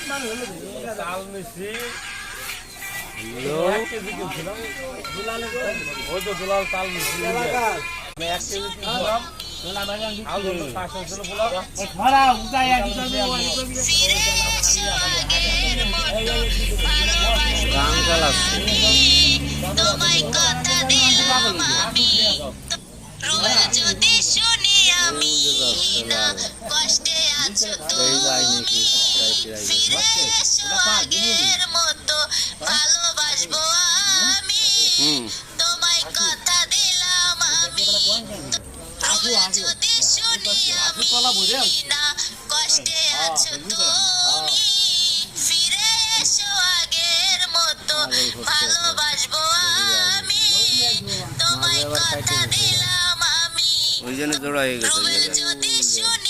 তাল মিশ্রি ওই তো দুলাল তাল মিশ্রি আমি 1 কেজি কিনলাম তোমায় কথা দিলাম আমি রোজ যদি শুনি আমি না কষ্টে আছো তুমি ফিরে এসো আগের মতো ভালোবাসবো আমি তোমায় কথা দিলাম আমি রোজ যদি শুনি আমি না কষ্টে আছো তুমি ফিরে এসো আগের মতো ভালোবাসবো আমি তোমায় কথা দিলাম আমি ওই জন্য জোড়া হয়ে গেছে রোজ যদি শুনি